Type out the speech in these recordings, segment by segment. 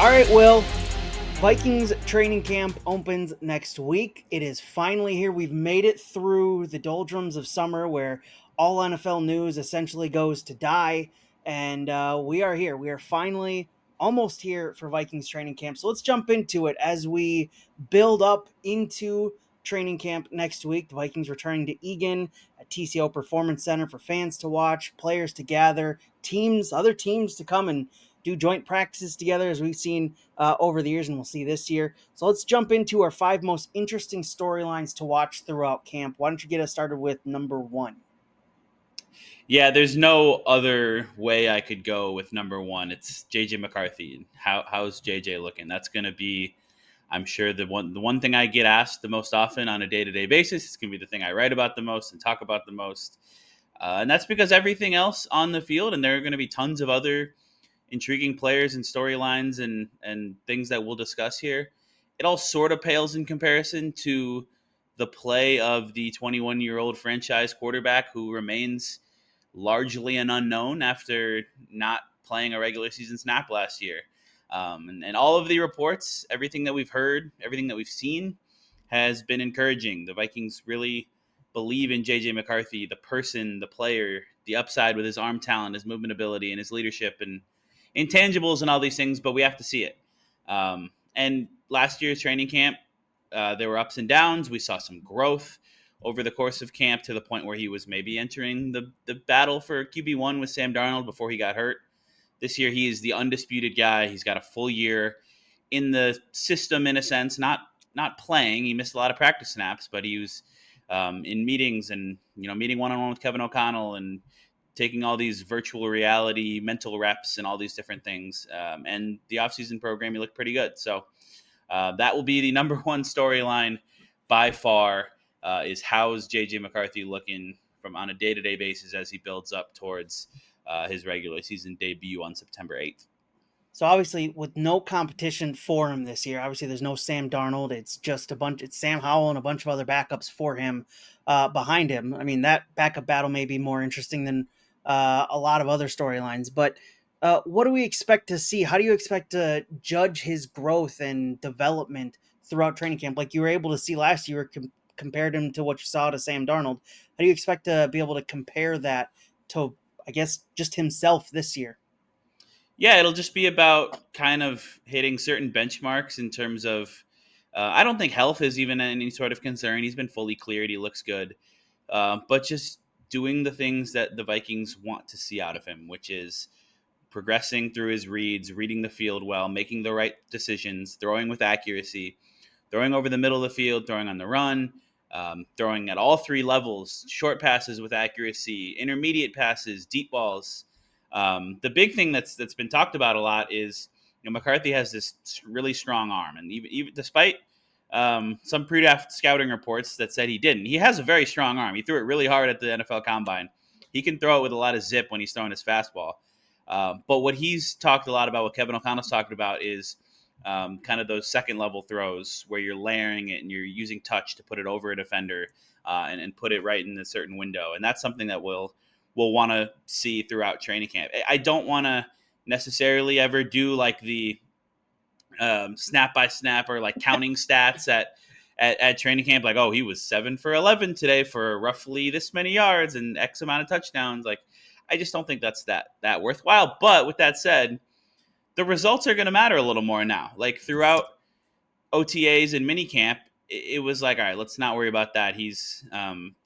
All right, Will. Vikings training camp opens next week. It is finally here. We've made it through the doldrums of summer where all NFL news essentially goes to die. And we are here. We are finally almost here for Vikings training camp. So let's jump into it as we build up into training camp next week. The Vikings returning to Egan at TCO Performance Center for fans to watch, players to gather, other teams to come and do joint practices together, as we've seen over the years, and we'll see this year. So let's jump into our 5 most interesting storylines to watch throughout camp. Why don't you get us started with number 1? Yeah, there's no other way I could go with number one. It's JJ McCarthy. How's JJ looking? That's going to be, I'm sure, the one thing I get asked the most often on a day-to-day basis. It's going to be the thing I write about the most and talk about the most. And that's because everything else on the field, and there are going to be tons of other intriguing players and storylines and things that we'll discuss here. It all sort of pales in comparison to the play of the 21-year-old franchise quarterback who remains largely an unknown after not playing a regular season snap last year. And all of the reports, everything that we've heard, everything that we've seen has been encouraging. The Vikings really believe in JJ McCarthy, the person, the player, the upside with his arm talent, his movement ability, and his leadership and intangibles and all these things, but we have to see it. And last year's training camp, there were ups and downs. We saw some growth over the course of camp to the point where he was maybe entering the battle for QB1 with Sam Darnold before he got hurt. This year, he is the undisputed guy. He's got a full year in the system, in a sense, not playing. He missed a lot of practice snaps, but he was in meetings and meeting one-on-one with Kevin O'Connell and taking all these virtual reality mental reps and all these different things. And the offseason program, he looked pretty good. So that will be the number one storyline by far. Is how's JJ McCarthy looking from on a day-to-day basis as he builds up towards his regular season debut on September 8th. So obviously, with no competition for him this year, obviously there's no Sam Darnold. It's Sam Howell and a bunch of other backups for him behind him. I mean, that backup battle may be more interesting than a lot of other storylines. But what do we expect to see? How do you expect to judge his growth and development throughout training camp? Like you were able to see last year, compared him to what you saw to Sam Darnold. How do you expect to be able to compare that to, I guess, just himself this year? Yeah, it'll just be about kind of hitting certain benchmarks in terms of. I don't think health is even any sort of concern. He's been fully cleared. He looks good. But just doing the things that the Vikings want to see out of him, which is progressing through his reads, reading the field well, making the right decisions, throwing with accuracy, throwing over the middle of the field, throwing on the run, throwing at all 3 levels, short passes with accuracy, intermediate passes, deep balls. The big thing that's been talked about a lot is McCarthy has this really strong arm, and even despite some pre-draft scouting reports that said he didn't, he has a very strong arm. He threw it really hard at the NFL Combine. He can throw it with a lot of zip when he's throwing his fastball. But what he's talked a lot about, what Kevin O'Connell's talked about, is kind of those second level throws where you're layering it and you're using touch to put it over a defender and put it right in a certain window. And that's something that we'll want to see throughout training camp. I don't want to necessarily ever do like the snap by snap or like counting stats at training camp. Like, oh, he was 7 for 11 today for roughly this many yards and X amount of touchdowns. Like, I just don't think that's that worthwhile. But with that said, the results are going to matter a little more now. Like throughout OTAs and minicamp, it was like, all right, let's not worry about that. He's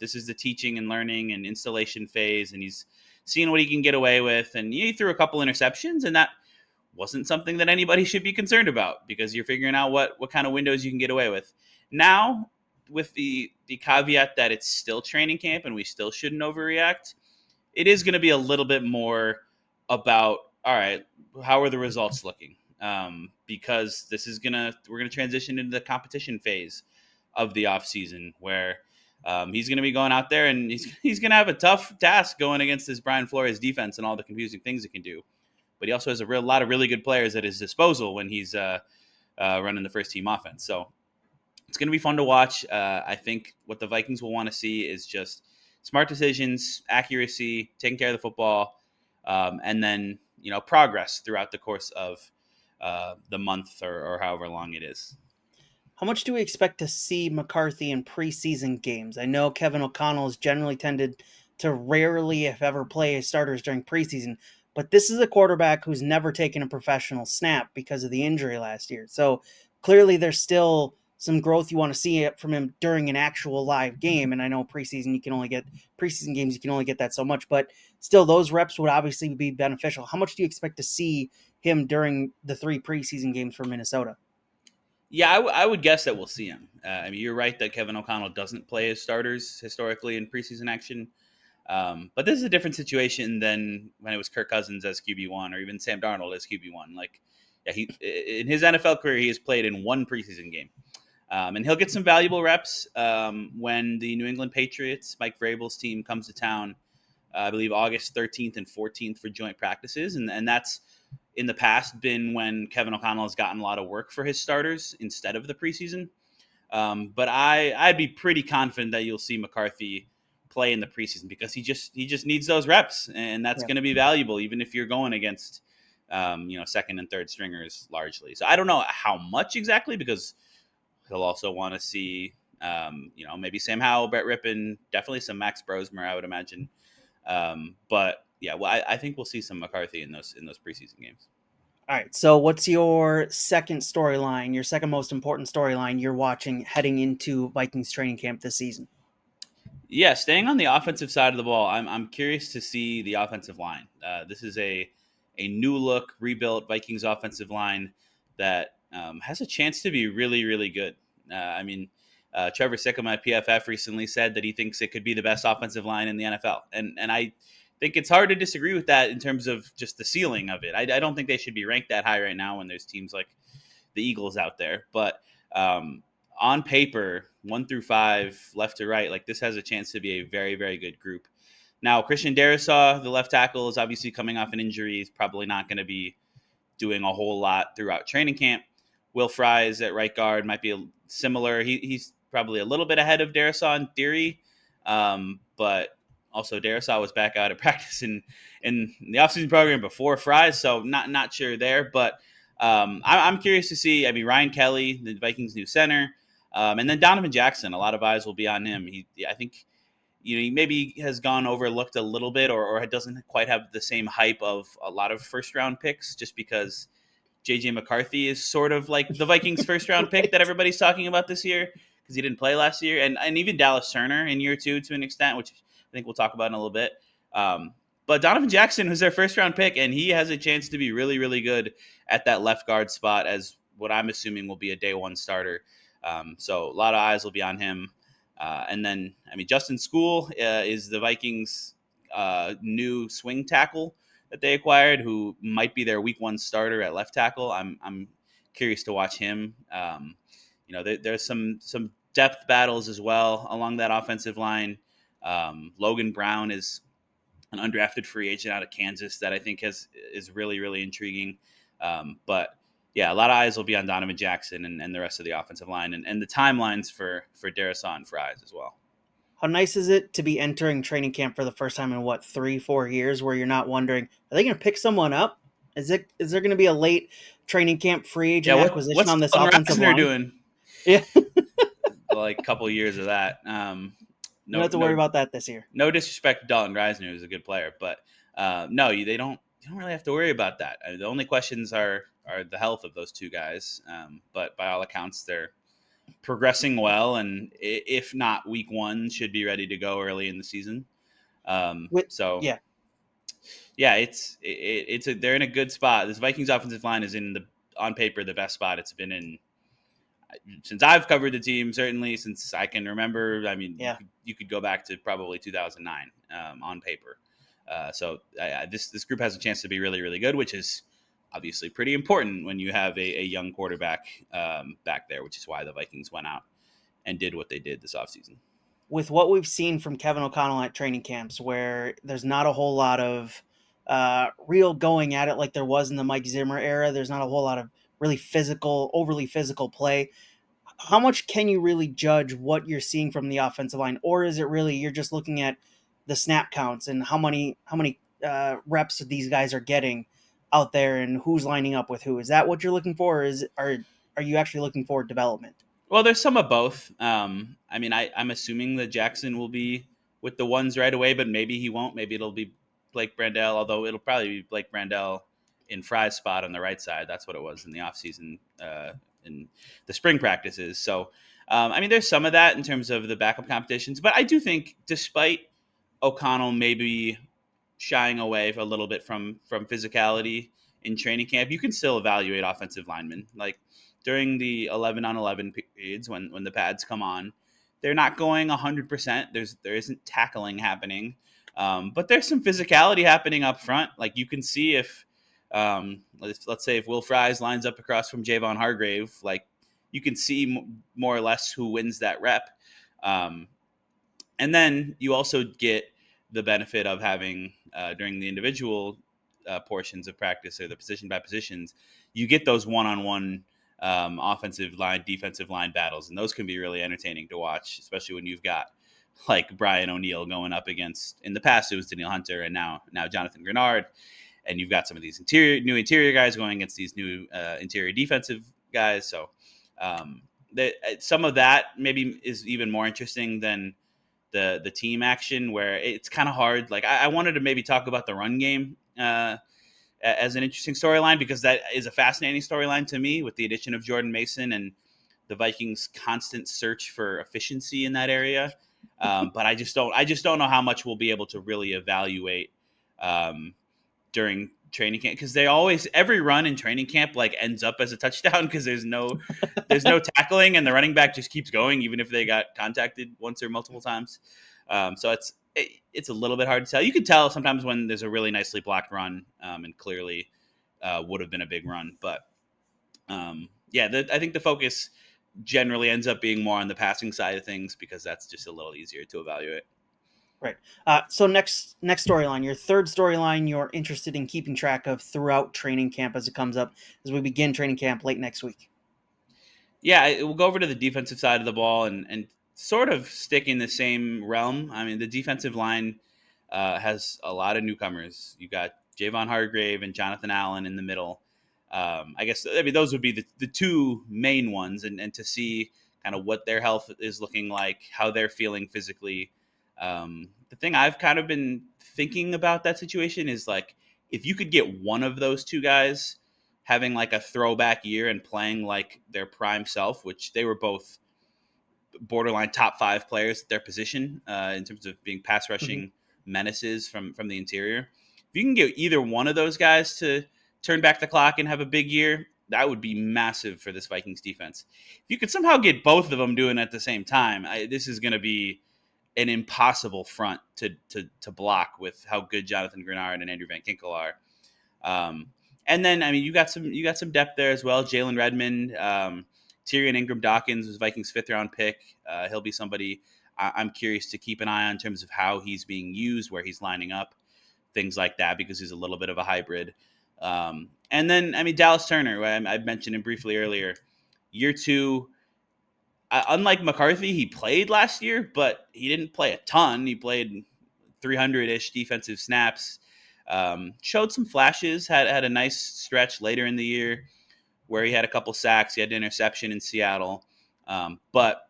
this is the teaching and learning and installation phase, and he's seeing what he can get away with. And he threw a couple interceptions, and that wasn't something that anybody should be concerned about because you're figuring out what kind of windows you can get away with. Now, with the caveat that it's still training camp and we still shouldn't overreact, it is going to be a little bit more about, all right, how are the results looking? Because we're gonna transition into the competition phase of the offseason where he's going to be going out there and he's going to have a tough task going against this Brian Flores defense and all the confusing things it can do. But he also has a lot of really good players at his disposal when he's running the first team offense. So it's going to be fun to watch. I think what the Vikings will want to see is just smart decisions, accuracy, taking care of the football, and then progress throughout the course of the month or however long it is. How much do we expect to see McCarthy in preseason games? I know Kevin O'Connell has generally tended to rarely, if ever, play his starters during preseason, but this is a quarterback who's never taken a professional snap because of the injury last year. So clearly, there's still some growth you want to see from him during an actual live game. And I know preseason games you can only get that so much, but still, those reps would obviously be beneficial. How much do you expect to see him during the 3 preseason games for Minnesota? Yeah, I would guess that we'll see him. I mean, you're right that Kevin O'Connell doesn't play his starters historically in preseason action. But this is a different situation than when it was Kirk Cousins as QB1 or even Sam Darnold as QB1. Like, yeah, he in his NFL career, he has played in one preseason game. And he'll get some valuable reps when the New England Patriots, Mike Vrabel's team, comes to town. I believe August 13th and 14th for joint practices. And that's in the past been when Kevin O'Connell has gotten a lot of work for his starters instead of the preseason. But I'd be pretty confident that you'll see McCarthy play in the preseason because he just needs those reps, and that's Yeah. going to be valuable even if you're going against second and third stringers largely. So I don't know how much exactly because he'll also want to see maybe Sam Howell, Brett Rippon, definitely some Max Brosmer, I would imagine. But yeah, well, I think we'll see some McCarthy in those preseason games. All right. So, what's your second storyline, your second most important storyline you're watching heading into Vikings training camp this season? Yeah, staying on the offensive side of the ball, I'm curious to see the offensive line. This is a new look, rebuilt Vikings offensive line that has a chance to be really, really good. Trevor Sikkema at PFF recently said that he thinks it could be the best offensive line in the NFL, and I think it's hard to disagree with that in terms of just the ceiling of it. I don't think they should be ranked that high right now when there's teams like the Eagles out there, but um, on paper, 1 through 5, left to right, like this has a chance to be a very, very good group. Now, Christian Darrisaw, the left tackle, is obviously coming off an injury. He's probably not going to be doing a whole lot throughout training camp. Will Fries at right guard might be similar. He's probably a little bit ahead of Darrisaw in theory, but also Darrisaw was back out at practice in the offseason program before Fries, so not sure there. But I'm curious to see. I mean, Ryan Kelly, the Vikings' new center, and then Donovan Jackson. A lot of eyes will be on him. I think he maybe has gone overlooked a little bit, or doesn't quite have the same hype of a lot of first round picks, just because JJ McCarthy is sort of like the Vikings first round pick that everybody's talking about this year because he didn't play last year, and even Dallas Turner in year 2 to an extent, which I think we'll talk about in a little bit. But Donovan Jackson was their first round pick, and he has a chance to be really, really good at that left guard spot as what I'm assuming will be a day one starter. So a lot of eyes will be on him. And then, I mean, Justin School is the Vikings' new swing tackle that they acquired, who might be their week 1 starter at left tackle. I'm curious to watch him. There's some depth battles as well along that offensive line. Logan Brown is an undrafted free agent out of Kansas that I think is really, really intriguing. But yeah, a lot of eyes will be on Donovan Jackson and the rest of the offensive line and the timelines for Darrisaw and Fries as well. How nice is it to be entering training camp for the first time in 3-4 years, where you're not wondering, are they going to pick someone up? Is there going to be a late training camp free Yeah, agent acquisition what's on this Dalton offensive Reisner line? doing? Yeah, Like a couple of years of that. you don't No, have to worry no, about that this year. no disrespect to Dalton Reisner, who's a good player, but no, they don't. You don't really have to worry about that. The only questions are the health of those two guys. But by all accounts, they're progressing well, and if not week 1, should be ready to go early in the season. With So yeah, yeah, they're in a good spot. This Vikings offensive line is on paper the best spot it's been in since I've covered the team, certainly since I can remember. I mean, yeah. you could go back to probably 2009 on paper. This group has a chance to be really, really good, which is obviously pretty important when you have a young quarterback back there, which is why the Vikings went out and did what they did this offseason. With what we've seen from Kevin O'Connell at training camps, where there's not a whole lot of real going at it like there was in the Mike Zimmer era. There's not a whole lot of really overly physical play. How much can you really judge what you're seeing from the offensive line, or is it really you're just looking at the snap counts and how many reps these guys are getting out there and who's lining up with who. Is that what you're looking for, or are you actually looking for development? Well, there's some of both. I mean, I'm assuming that Jackson will be with the ones right away, but maybe he won't. Maybe it'll be Blake Brandel, although it'll probably be Blake Brandel in Fry's spot on the right side. That's what it was in the offseason, in the spring practices. So, I mean, there's some of that in terms of the backup competitions, but I do think despite O'Connell maybe shying away a little bit from physicality in training camp, you can still evaluate offensive linemen. Like during the 11 on 11 periods when the pads come on, they're not going 100%. There isn't tackling happening, but there's some physicality happening up front. Like you can see if let's say if Will Fries lines up across from Javon Hargrave, like you can see more or less who wins that rep. Um, and then you also get the benefit of having during the individual portions of practice or the position by positions, you get those one-on-one offensive line, defensive line battles, and those can be really entertaining to watch, especially when you've got like Brian O'Neill going up against. In the past, it was Daniil Hunter, and now Jonathan Grenard, and you've got some of these new interior guys going against these new interior defensive guys. So some of that maybe is even more interesting than the team action, where it's kind of hard. Like I wanted to maybe talk about the run game as an interesting storyline, because that is a fascinating storyline to me with the addition of Jordan Mason and the Vikings' constant search for efficiency in that area. But I just don't know how much we'll be able to really evaluate um, during training camp, because they always, every run in training camp like ends up as a touchdown because there's no tackling, and the running back just keeps going even if they got contacted once or multiple times. So it's a little bit hard to tell. You can tell sometimes when there's a really nicely blocked run, and clearly would have been a big run. But I think the focus generally ends up being more on the passing side of things, because that's just a little easier to evaluate. Right. So next storyline, your third storyline, you're interested in keeping track of throughout training camp as it comes up as we begin training camp late next week. Yeah, we'll go over to the defensive side of the ball and sort of stick in the same realm. I mean, the defensive line has a lot of newcomers. You got Javon Hargrave and Jonathan Allen in the middle. I mean, those would be the two main ones, and to see kind of what their health is looking like, how they're feeling physically. The thing I've kind of been thinking about that situation is like, if you could get one of those two guys having like a throwback year and playing like their prime self, which they were both borderline top 5 players at their position in terms of being pass rushing menaces from the interior. If you can get either one of those guys to turn back the clock and have a big year, that would be massive for this Vikings defense. If you could somehow get both of them doing it at the same time, this is going to be an impossible front to block with how good Jonathan Grenard and Andrew Van Ginkel are. And then, I mean, you got some depth there as well. Jalen Redmond, Tyrion Ingram Dawkins was Vikings 5th-round pick. He'll be somebody I'm curious to keep an eye on in terms of how he's being used, where he's lining up, things like that, because he's a little bit of a hybrid. And then, I mean, Dallas Turner, who I mentioned him briefly earlier, year 2. Unlike McCarthy, he played last year, but he didn't play a ton. He played 300-ish defensive snaps. Showed some flashes, had a nice stretch later in the year where he had a couple sacks. He had an interception in Seattle. But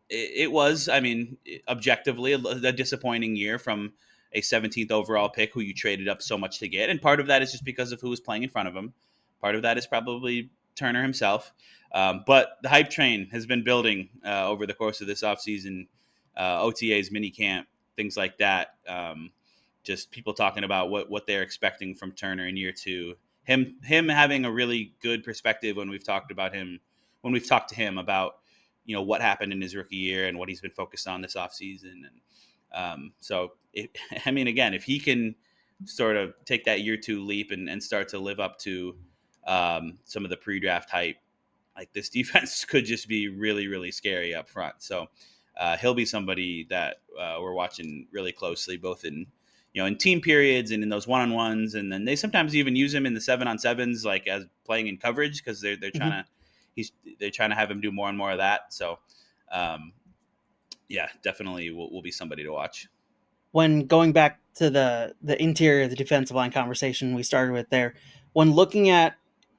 it was, I mean, objectively a disappointing year from a 17th overall pick who you traded up so much to get. And part of that is just because of who was playing in front of him. Part of that is probably Turner himself. But the hype train has been building over the course of this offseason, OTAs, minicamp, things like that. Just people talking about what they're expecting from Turner in year 2. Him having a really good perspective when we've talked to him about, you know, what happened in his rookie year and what he's been focused on this offseason. And I mean, again, if he can sort of take that year 2 leap and start to live up to some of the pre-draft hype, like this defense could just be really, really scary up front. So he'll be somebody that we're watching really closely, both in team periods and in those one-on-ones. And then they sometimes even use him in the 7-on-7s, like as playing in coverage, because they're trying to have him do more and more of that. So definitely will be somebody to watch. When going back to the interior of the defensive line conversation we started with there. When looking at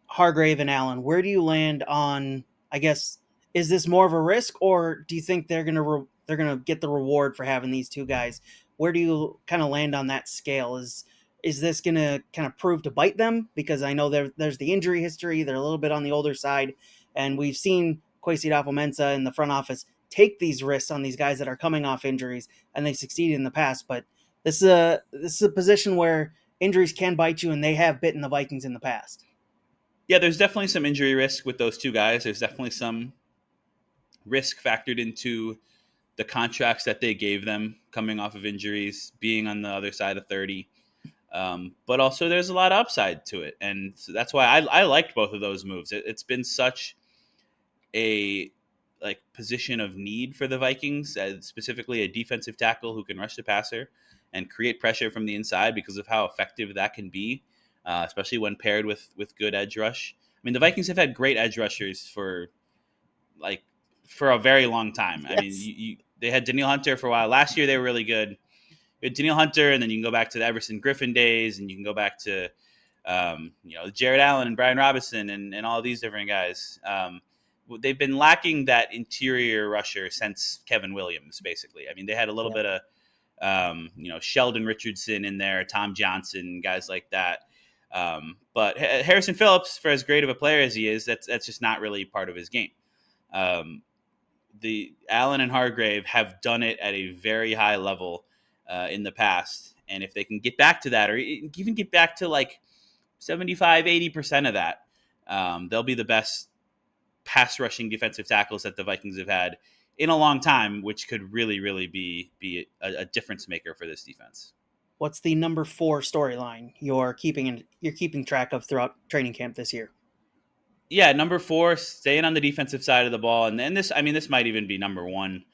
Hargrave and Allen, where do you land on? I guess is this more of a risk, or do you think they're gonna get the reward for having these two guys? Where do you kind of land on that scale? Is this gonna kind of prove to bite them? Because I know there's the injury history; they're a little bit on the older side, and we've seen Kwesi Mensa in the front office take these risks on these guys that are coming off injuries, and they succeeded in the past. But this is a position where injuries can bite you, and they have bitten the Vikings in the past. Yeah, there's definitely some injury risk with those two guys. There's definitely some risk factored into the contracts that they gave them coming off of injuries, being on the other side of 30. But also, there's a lot of upside to it. And so that's why I liked both of those moves. It's been such a position of need for the Vikings, specifically a defensive tackle who can rush the passer and create pressure from the inside because of how effective that can be, especially when paired with good edge rush. I mean, the Vikings have had great edge rushers like for a very long time. I mean, Yes. they had Daniil Hunter for a while. Last year they were really good. You had Daniil Hunter, and then you can go back to the Everson Griffin days, and you can go back to Jared Allen and Brian Robinson and all these different guys. They've been lacking that interior rusher since Kevin Williams, basically. I mean, they had a little Yeah. bit of Sheldon Richardson in there, Tom Johnson, guys like that. But Harrison Phillips, for as great of a player as he is, that's just not really part of his game. Um, the Allen and Hargrave have done it at a very high level in the past, and if they can get back to that, or even get back to like 75-80% of that, they'll be the best pass rushing defensive tackles that the Vikings have had in a long time, which could really, really be a difference maker for this defense. What's the number 4 storyline you're keeping track of throughout training camp this year? Yeah, number 4, staying on the defensive side of the ball, and then this might even be number 1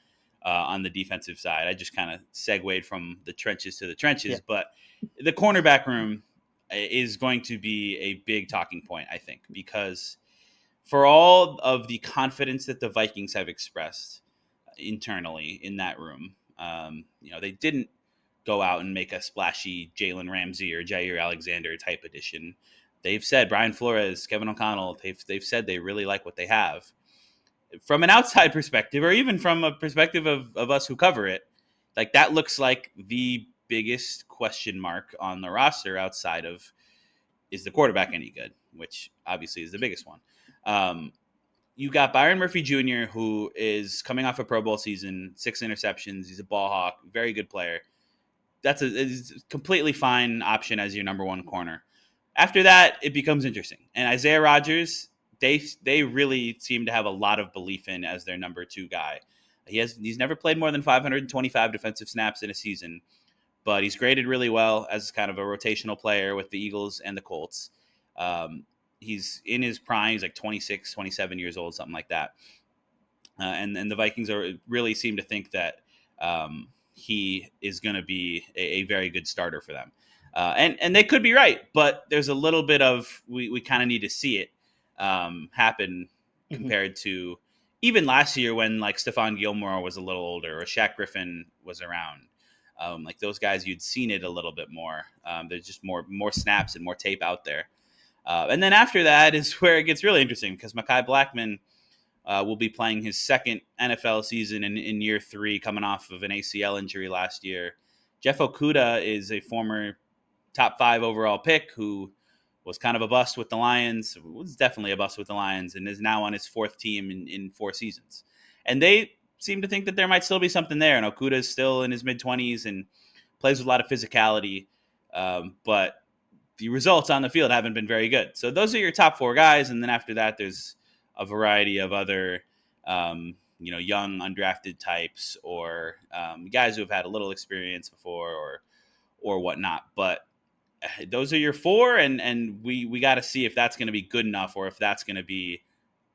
on the defensive side. I just kind of segued from the trenches to the Yeah. trenches, but the cornerback room is going to be a big talking point, I think, because for all of the confidence that the Vikings have expressed internally in that room, they didn't go out and make a splashy Jalen Ramsey or Jair Alexander type addition. They've said Brian Flores, Kevin O'Connell, they've said they really like what they have. From an outside perspective, or even from a perspective of us who cover it, like that looks like the biggest question mark on the roster outside of, is the quarterback any good, which obviously is the biggest one. You got Byron Murphy Jr., who is coming off a Pro Bowl season, 6 interceptions. He's a ball hawk, very good player. That's a completely fine option as your number 1 corner. After that, it becomes interesting. And Isaiah Rodgers, they really seem to have a lot of belief in as their number 2 guy. He's never played more than 525 defensive snaps in a season, but he's graded really well as kind of a rotational player with the Eagles and the Colts. He's in his prime. He's like 26, 27 years old, something like that. And the Vikings really seem to think that he is going to be a very good starter for them. And they could be right, but there's a little bit of we kind of need to see it happen compared to even last year when like Stephon Gilmore was a little older or Shaq Griffin was around. Like those guys, you'd seen it a little bit more. There's just more snaps and more tape out there. And then after that is where it gets really interesting because Mekhi Blackman will be playing his second NFL season in year 3, coming off of an ACL injury last year. Jeff Okudah is a former top 5 overall pick who was kind of a bust with the Lions, was definitely a bust with the Lions, and is now on his 4th team in 4 seasons. And they seem to think that there might still be something there. And Okudah is still in his mid-20s and plays with a lot of physicality. But the results on the field haven't been very good. So those are your top 4 guys. And then after that, there's a variety of other, young undrafted types or guys who have had a little experience before or whatnot. But those are your 4, and we got to see if that's going to be good enough or if that's going to be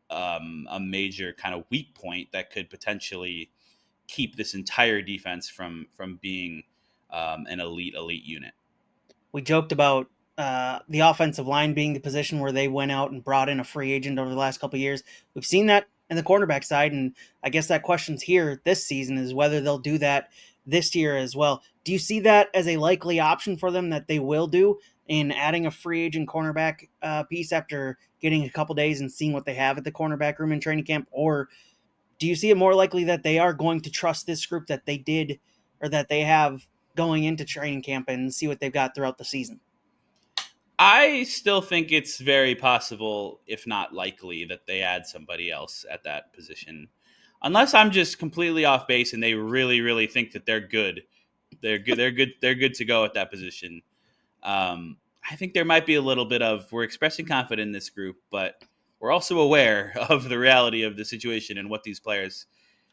a major kind of weak point that could potentially keep this entire defense from being an elite unit. We joked about the offensive line being the position where they went out and brought in a free agent over the last couple of years. We've seen that in the cornerback side, and I guess that question's here this season is whether they'll do that this year as well. Do you see that as a likely option for them that they will do in adding a free agent cornerback piece after getting a couple days and seeing what they have at the cornerback room in training camp? Or do you see it more likely that they are going to trust this group that they did or that they have going into training camp and see what they've got throughout the season? I still think it's very possible, if not likely, that they add somebody else at that position. Unless I'm just completely off base and they really, really think that they're good. They're good. They're good. They're good to go at that position. I think there might be a little bit of we're expressing confidence in this group, but we're also aware of the reality of the situation and what these players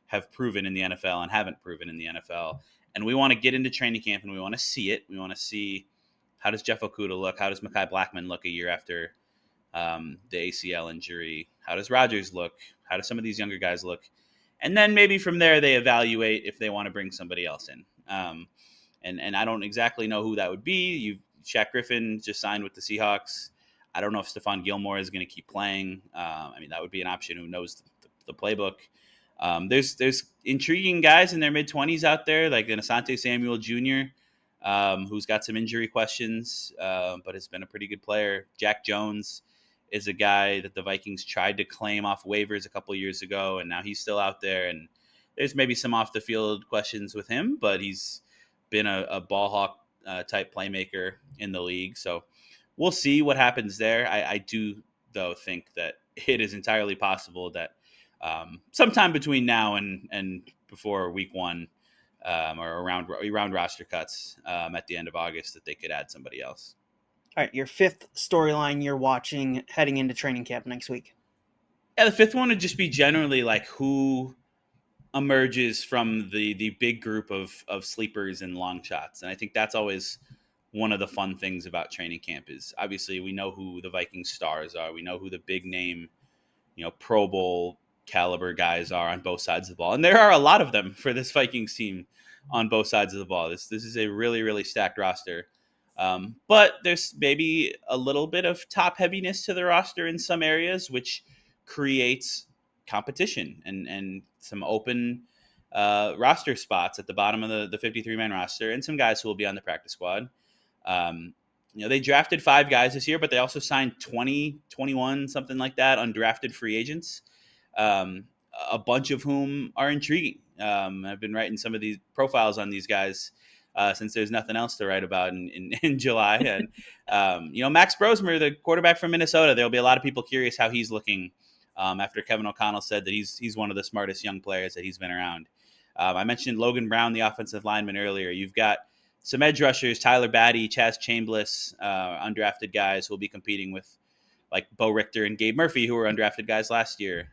have proven in the NFL and haven't proven in the NFL. And we want to get into training camp and we want to see it. We want to see how does Jeff Okuda look? How does Mekhi Blackman look a year after the ACL injury? How does Rodgers look? How do some of these younger guys look? And then maybe from there they evaluate if they want to bring somebody else in. And I don't exactly know who that would be. Shaq Griffin just signed with the Seahawks. I don't know if Stephon Gilmore is going to keep playing. I mean, that would be an option. Who knows the playbook? There's intriguing guys in their mid 20s out there, like an Asante Samuel Jr., who's got some injury questions, but has been a pretty good player. Jack Jones is a guy that the Vikings tried to claim off waivers a couple years ago, and now he's still out there. And there's maybe some off the field questions with him, but he's been a ball hawk type playmaker in the league. So we'll see what happens there. I do, though, think that it is entirely possible that sometime between now and before week one, or around roster cuts at the end of August, that they could add somebody else. All right, your fifth storyline you're watching heading into training camp next week. Yeah, the fifth one would just be generally like who emerges from the big group of sleepers and long shots. And I think that's always one of the fun things about training camp is obviously we know who the Vikings stars are. We know who the big name, Pro Bowl caliber guys are on both sides of the ball. And there are a lot of them for this Vikings team on both sides of the ball. This is a really, really stacked roster. But there's maybe a little bit of top heaviness to the roster in some areas, which creates competition and some open roster spots at the bottom of the 53-man roster and some guys who will be on the practice squad. They drafted 5 guys this year, but they also signed 20, 21, something like that, undrafted free agents, a bunch of whom are intriguing. I've been writing some of these profiles on these guys since there's nothing else to write about in July. And, Max Brosmer, the quarterback from Minnesota, there'll be a lot of people curious how he's looking after Kevin O'Connell said that he's one of the smartest young players that he's been around. I mentioned Logan Brown, the offensive lineman, earlier. You've got some edge rushers, Tyler Batty, Chaz Chambliss, undrafted guys who will be competing with like Bo Richter and Gabe Murphy, who were undrafted guys last year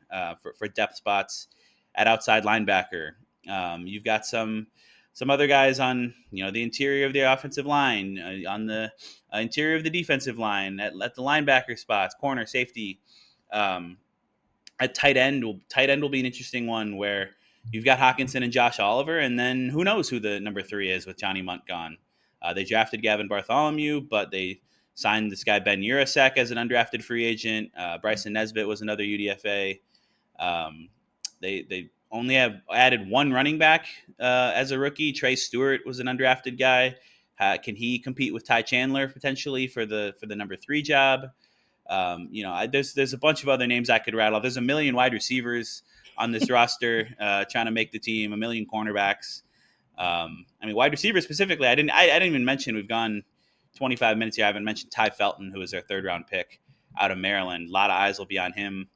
for depth spots at outside linebacker. You've got some other guys on the interior of the offensive line, on the interior of the defensive line, at the linebacker spots, corner, safety. At tight end will be an interesting one where you've got Hawkinson and Josh Oliver, and then who knows who the number 3 is with Johnny Munt gone. They drafted Gavin Bartholomew, but they signed this guy Ben Urasek as an undrafted free agent. Bryson Nesbitt was another UDFA. They only have added one running back as a rookie. Trey Stewart was an undrafted guy. Can he compete with Ty Chandler potentially for the number 3 job? There's a bunch of other names I could rattle off. There's a million wide receivers on this roster trying to make the team, a million cornerbacks. Wide receivers specifically, I didn't even mention. We've gone 25 minutes here. I haven't mentioned Ty Felton, who was their 3rd round pick out of Maryland. A lot of eyes will be on him.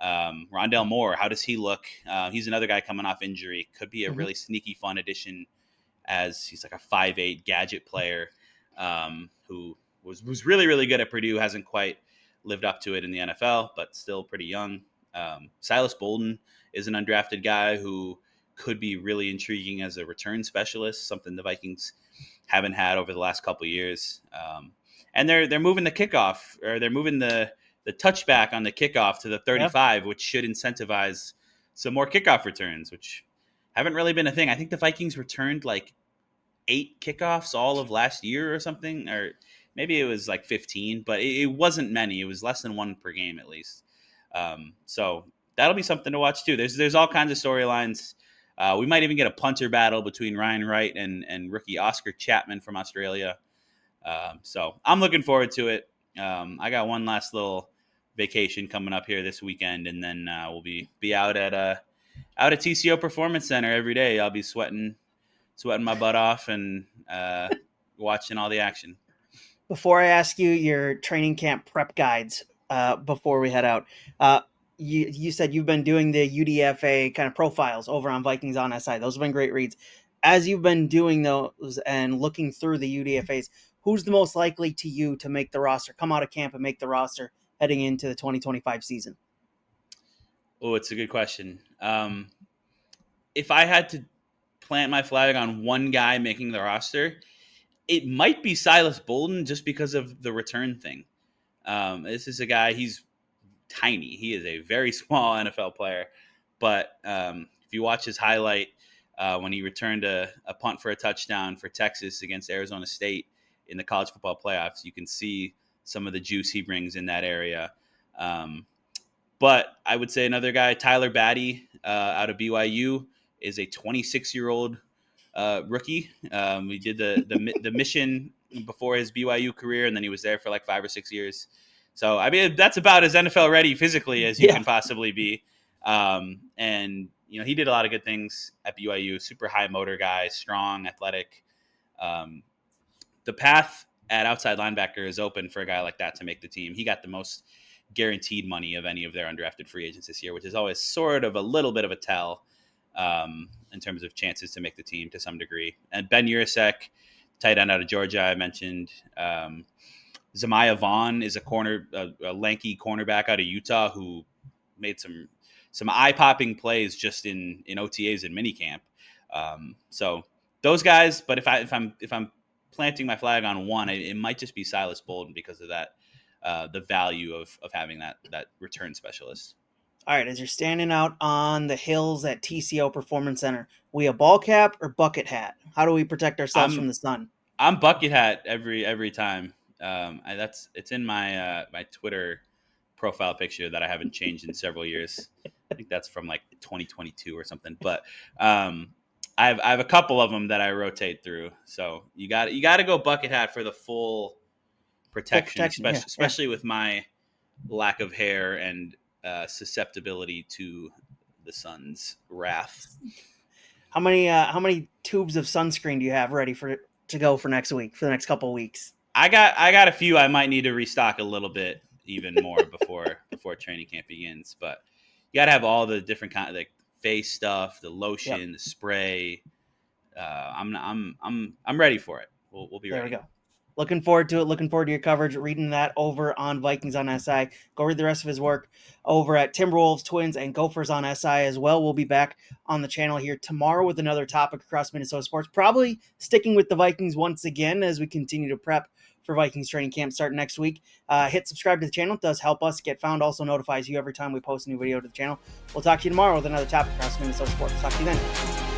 Rondell Moore, how does he look? He's another guy coming off injury. Could be a really sneaky, fun addition, as he's like a 5'8" gadget player who was really, really good at Purdue. Hasn't quite lived up to it in the NFL, but still pretty young. Silas Bolden is an undrafted guy who could be really intriguing as a return specialist, something the Vikings haven't had over the last couple of years. And they're moving the kickoff, or they're moving the touchback on the kickoff to the 35, which should incentivize some more kickoff returns, which haven't really been a thing. I think the Vikings returned like 8 kickoffs all of last year or something, or maybe it was like 15, but it wasn't many. It was less than 1 per game at least. So that'll be something to watch too. There's all kinds of storylines. We might even get a punter battle between Ryan Wright and rookie Oscar Chapman from Australia. So I'm looking forward to it. I got one last little vacation coming up here this weekend, and then we'll be out at TCO Performance Center every day. I'll be sweating my butt off and watching all the action. Before I ask you your training camp prep guides, before we head out, you said you've been doing the UDFA kind of profiles over on Vikings on SI. Those have been great reads. As you've been doing those and looking through the UDFAs, who's the most likely to you to make the roster, come out of camp and make the roster heading into the 2025 season? Oh, it's a good question. If I had to plant my flag on one guy making the roster, it might be Silas Bolden just because of the return thing. This is a guy, he's tiny. He is a very small NFL player. But if you watch his highlight when he returned a punt for a touchdown for Texas against Arizona State in the college football playoffs, you can see some of the juice he brings in that area. But I would say another guy, Tyler Batty out of BYU, is a 26-year-old rookie. We did the mission before his BYU career, and then he was there for like 5 or 6 years. So, I mean, that's about as NFL ready physically as you can possibly be. And, you know, he did a lot of good things at BYU. Super high motor guy, strong, athletic. The path at outside linebacker is open for a guy like that to make the team. He got the most guaranteed money of any of their undrafted free agents this year, which is always sort of a little bit of a tell in terms of chances to make the team to some degree. And Ben Urasek, tight end out of Georgia, I mentioned. Zamiah Vaughn is a lanky cornerback out of Utah who made some eye-popping plays just in OTAs and minicamp. So those guys, but if I'm planting my flag on one, it might just be Silas Bolden because of that, the value of having that return specialist. All right, as you're standing out on the hills at TCO Performance Center, we a ball cap or bucket hat? How do we protect ourselves from the sun? I'm bucket hat every time. It's in my my Twitter profile picture that I haven't changed in several years. I think that's from like 2022 or something. But I have a couple of them that I rotate through. So you got to go bucket hat for the full protection, especially with my lack of hair and susceptibility to the sun's wrath. How many tubes of sunscreen do you have ready to go for next week, for the next couple of weeks? I got a few. I might need to restock a little bit even more before training camp begins. But you got to have all the different kind of like face stuff, the lotion, the spray. I'm ready for it. We'll be ready. There we go. Looking forward to it. Looking forward to your coverage. Reading that over on Vikings on SI. Go read the rest of his work over at Timberwolves, Twins, and Gophers on SI as well. We'll be back on the channel here tomorrow with another topic across Minnesota sports. Probably sticking with the Vikings once again as we continue to prep for Vikings training camp starting next week. Hit subscribe to the channel. It does help us get found. Also notifies you every time we post a new video to the channel. We'll talk to you tomorrow with another topic across Minnesota sports. Talk to you then.